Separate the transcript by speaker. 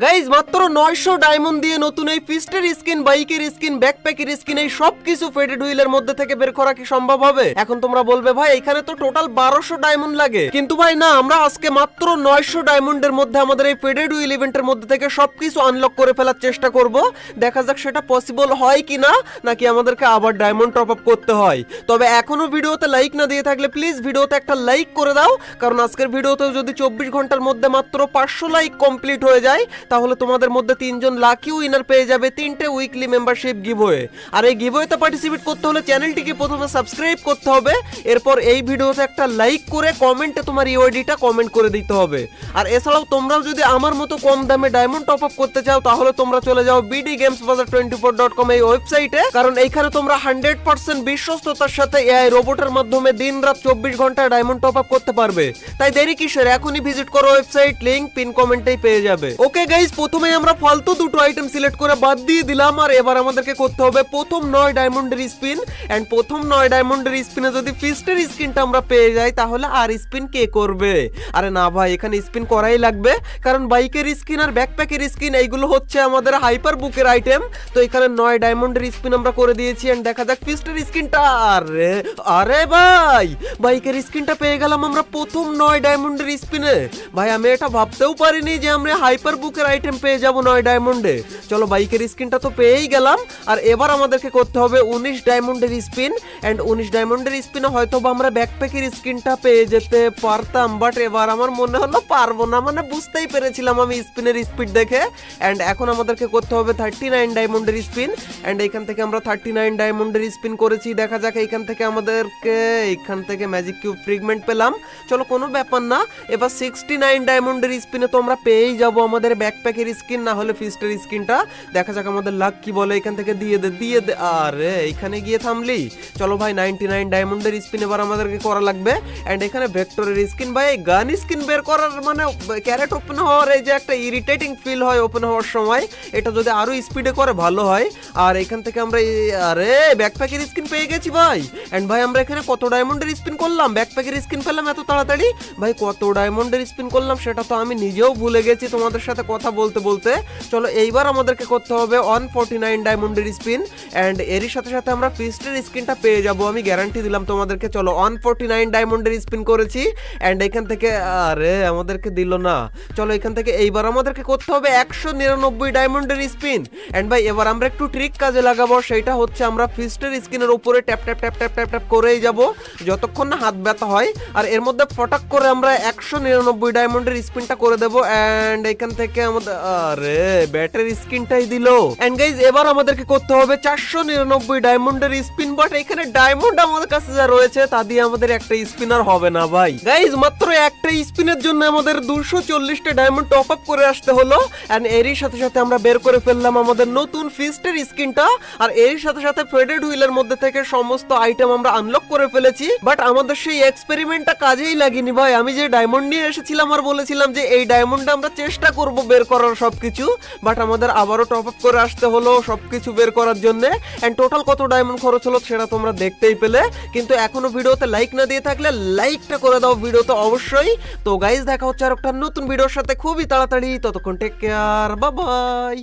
Speaker 1: Guys মাত্র 900 diamond দিয়ে নতুন এই ফিস্টের স্কিন, বাইকের স্কিন, ব্যাকপ্যাকের স্কিন এই সবকিছু ফেডেড হুইলের মধ্যে থেকে বের করা কি সম্ভব হবে? এখন তোমরা বলবে ভাই এখানে তো টোটাল 1200 ডায়মন্ড লাগে, কিন্তু ভাই না, আমরা আজকে মাত্র 900 ডায়মন্ডের মধ্যে আমাদের এই ফেডেড হুইল ইভেন্টের মধ্যে থেকে সবকিছু আনলক করে ফেলার চেষ্টা করব। দেখা যাক সেটা পসিবল হয় কিনা, নাকি আমাদেরকে আবার ডায়মন্ড টপ আপ করতে হয়। তবে এখনো ভিডিওতে লাইক না দিয়ে থাকলে প্লিজ ভিডিওতে একটা লাইক করে দাও, কারণ আজকের ভিডিওতেও যদি 24 ঘন্টার মধ্যে মাত্র 500 লাইক কমপ্লিট হয়ে যায় তাহলে তোমাদের মধ্যে 3 জন লাকি উইনার পেয়ে যাবে 3টে উইকলি মেম্বারশিপ গিভওয়ে। আর এই গিভওয়েতে পার্টিসিপেট করতে হলে চ্যানেলটিকে প্রথমে সাবস্ক্রাইব করতে হবে, এরপর এই ভিডিওতে একটা লাইক করে কমেন্টে তোমার ইউআইডিটা কমেন্ট করে দিতে হবে। আর এছাড়াও তোমরাও যদি আমার মতো কম দামে ডায়মন্ড টপ আপ করতে চাও তাহলে তোমরা চলে যাও bdgamesbazaar24.com এই ওয়েবসাইটে, কারণ এইখানে তোমরা 100% বিশ্বস্ততার সাথে এআই রোবটের মাধ্যমে দিন রাত 24 ঘন্টা ডায়মন্ড টপ আপ করতে পারবে। তাই দেরি কিসের, এখনই ভিজিট করো ওয়েবসাইট, লিংক পিন কমেন্টেই পেয়ে যাবে। ওকে গাইস, প্রথমে আমরা ফালতু দুটো আইটেম সিলেক্ট করে বাদ দিয়ে দিলাম, আর এবার আমাদেরকে করতে হবে প্রথম 9 ডায়মন্ডের স্পিন। এন্ড প্রথম 9 ডায়মন্ডের স্পিনে যদি ফিস্টের স্কিনটা আমরা পেয়ে যাই তাহলে আর স্পিন কে করবে? আরে না ভাই, এখানে স্পিন করাই লাগবে, কারণ বাইকের স্কিন আর ব্যাকপ্যাকের স্কিন এইগুলো হচ্ছে আমাদের হাইপার বুকের আইটেম। তো এখানে 9 ডায়মন্ডের স্পিন আমরা করে দিয়েছি, এন্ড দেখা যাক ফিস্টের স্কিনটা। আরে আরে ভাই, বাইকের স্কিনটা পেয়ে গেলাম আমরা প্রথম 9 ডায়মন্ডের স্পিনে। ভাই আমি এটা ভাবতেও পারিনি যে আমরা হাইপার বুকের আইটেম পেয়ে যাব 9 ডায়মন্ডে। চলো, বাইকের স্কিনটা তো পেয়েই গেলাম, আর এবার আমাদেরকে করতে হবে 19 ডায়মন্ডের স্পিন। এন্ড 19 ডায়মন্ডের স্পিনে হয়তো বা আমরা ব্যাকপ্যাকের স্কিনটা পেয়ে যেতে পারতাম, বাট এবার আমার মনে হলো পারবো না, মানে বুঝতেই পেরেছিলাম আমি স্পিনের স্পিড দেখে। এন্ড এখন আমাদেরকে করতে হবে 39 ডায়মন্ডের স্পিন। এন্ড এইখান থেকে আমরা 39 ডায়মন্ডের স্পিন করেছি, দেখা যাক এইখান থেকে আমাদেরকে ম্যাজিক কিউব ফ্রিগমেন্ট পেলাম। চলো, কোনো ব্যাপার না, এবার 69 ডায়মন্ডের স্পিনে তো আমরা পেয়েই যাবো আমাদের ব্যাকপ্যাকের স্কিন, না হলে ফিস্টের স্কিনটা। দেখা যাক আমাদের লাক কি বলে, এখান থেকে দিয়ে দে। আরে এইখানে গিয়ে থামলি। চলো ভাই, 99 ডায়মন্ডের স্পিন এবার আমাদেরকে করা লাগবে। এন্ড এখানে ভেক্টরের স্কিন, ভাই গান স্কিন বের করার মানে ক্যারেট ওপেন হওয়ার এই যে একটা ইরিটেটিং ফিল হয় ওপেন হওয়ার সময়, এটা যদি আরো স্পিডে করে ভালো হয়। আর এখান থেকে আমরা আরে ব্যাকপ্যাকের স্কিন পেয়ে গেছি ভাই। এন্ড ভাই আমরা এখানে কত ডায়মন্ডের স্পিন করলাম, ব্যাকপ্যাকের স্কিন পেলাম এত তাড়াতাড়ি? ভাই কত ডায়মন্ডের স্পিন করলাম সেটা তো আমি নিজেও ভুলে গেছি তোমাদের সাথে কথা বলতে বলতে। চলো, এইবার আমাদেরকে করতে হবে 149 ডায়মন্ডের স্পিন। এন্ড এরই সাথে সাথে আমরা ফিস্টের স্কিনটা পেয়ে যাব, আমি গ্যারান্টি দিলাম তোমাদেরকে। চলো, 149 ডায়মন্ডের স্পিন করেছি। এন্ড এখান থেকে আরে আমাদেরকে দিল না। চলো, এখান থেকে এইবার আমাদেরকে করতে হবে 199 ডায়মন্ডের স্পিন। এন্ড ভাই এবার আমরা একটু ট্রিক কাজে লাগাবো, সেটা হচ্ছে আমরা ফিস্টের স্কিনের উপরে tap tap tap tap tap tap করেই যাব যতক্ষণ না হাত ব্যথা হয়। আর এর মধ্যে ফটাক করে আমরা 199 ডায়মন্ডের স্পিনটা করে দেবো। এন্ড এখান থেকে আমাদের আরে ব্যাটারি স্কিনটাই দিল। এন্ড গাইজ এবার আমাদেরকে করতে হবে 499 ডায়মন্ডের স্পিন, বাট এখানে ডায়মন্ড আমাদের কাছে যা রয়েছে তা দিয়ে আমাদের একটা স্পিনার হবে না ভাই। গাইজ মাত্র একটা স্পিনের জন্য আমাদের 240টা ডায়মন্ড টপ আপ করে আসতে হলো। এন্ড এরই সাথে সাথে আমরা বের করে ফেললাম আমাদের নতুন ফিস্টের স্কিনটা। আর এর সাথে সাথে ফেডেড হুইলের মধ্যে থেকে সমস্ত আইটেম আমরা আনলক করে ফেলেছি, বাট আমাদের সেই এক্সপেরিমেন্টটা কাজেই লাগেনি ভাই। আমি যে ডায়মন্ড নিয়ে এসেছিলাম আর বলেছিলাম যে এই ডায়মন্ডটা আমরা চেষ্টা করব বের করার সবকিছু, বাট আমাদের আবারও টপ আপ করে আসতে হলো সবকিছু বের করার জন্য। এন্ড টোটাল কত ডায়মন্ড খরচ হলো সেটা তোমরা দেখতেই পেলে, কিন্তু এখনো ভিডিওতে লাইক না দিয়ে থাকলে লাইকটা করে দাও ভিডিওতে অবশ্যই। তো গাইজ দেখা হচ্ছে আর একটা নতুন ভিডিওর সাথে খুবই তাড়াতাড়ি, ততক্ষণ টেক কেয়ার, বাই বাই।